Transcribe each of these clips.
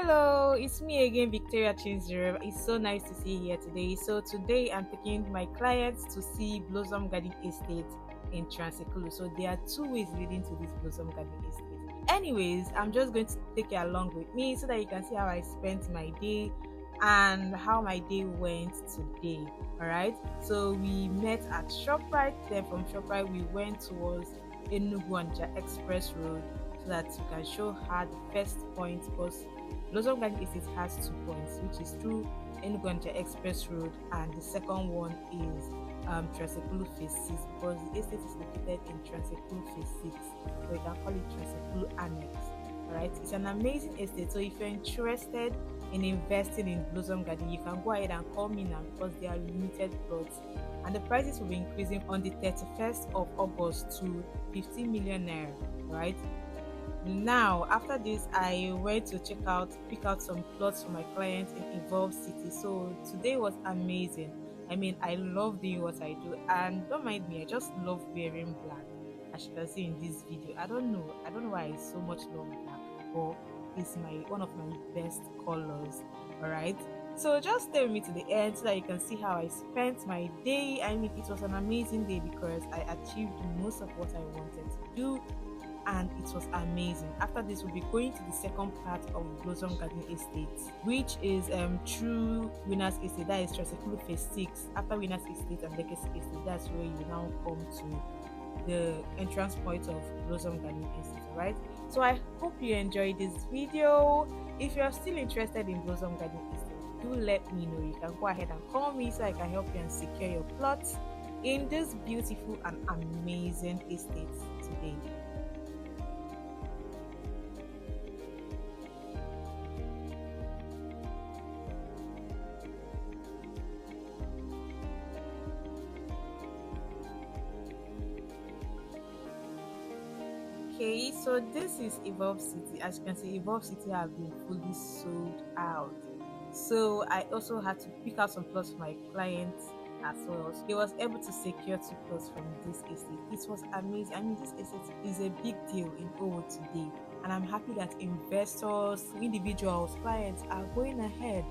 Hello, it's me again, Victoria Chinzero. It's so nice to see you here today. So today I'm taking my clients to see Blossom Garden Estate in Transekulu. So there are two ways leading to this Blossom Garden Estate. Anyways, I'm just going to take you along with me so that you can see how I spent my day and how my day went today. Alright, so we met at ShopRite. Then from ShopRite we went towards Onitsha Express Road so that you can show her the first point, because Blossom Garden Estate has 2 points, which is through Enugu Express Road, and the second one is Transekulu Phase 6, because the estate is located in Transekulu Phase 6, or you can call it Transekulu Annex. Alright, it's an amazing estate. So if you're interested in investing in Blossom Garden, you can go ahead and call me now, because they are limited plots and the prices will be increasing on the 31st of August to 15 million naira. Right now, after this, I went to pick out some plots for my clients in Evolve City. So today was amazing. I mean, I love doing what I do, and don't mind me, I just love wearing black. As you can see in this video, I don't know why I so much love black, but it's one of my best colors. All right, so just stay with me to the end so that you can see how I spent my day. I mean, it was an amazing day because I achieved most of what I wanted to do, and it was amazing. After this, we'll be going to the second part of Blossom Garden Estate, which is through Winners Estate, that is Transekulu Phase 6. After Winners Estate and Legacy Estate, that's where you now come to the entrance point of Blossom Garden Estate. Alright, so I hope you enjoyed this video. If you're still interested in Blossom Garden Estate, do let me know. You can go ahead and call me so I can help you and secure your plots in this beautiful and amazing estate today. Okay, so this is Evolve City. As you can see, Evolve City have been fully sold out. So I also had to pick out some plots for my clients as well. So he was able to secure 2 plots from this estate. It was amazing. I mean, this estate is a big deal in Owerri today, and I'm happy that investors, individuals, clients are going ahead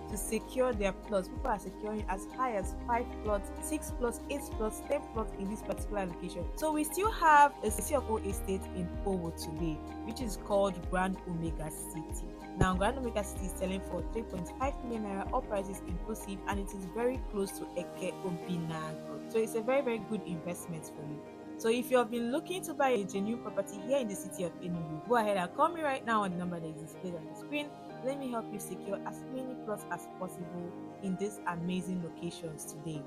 to secure their plots. People are securing as high as 5 plots, 6 plots, 8 plots, 10 plots in this particular location. So we still have a Sioko estate in Owo today, which is called Grand Omega City. Now, Grand Omega City is selling for 3.5 million naira, all prices inclusive, and it is very close to Eke Obinago. So it's a very, very good investment for you. So if you have been looking to buy a genuine property here in the city of Enugu, go ahead and call me right now on the number that is displayed on the screen. Let me help you secure as many plots as possible in these amazing locations today.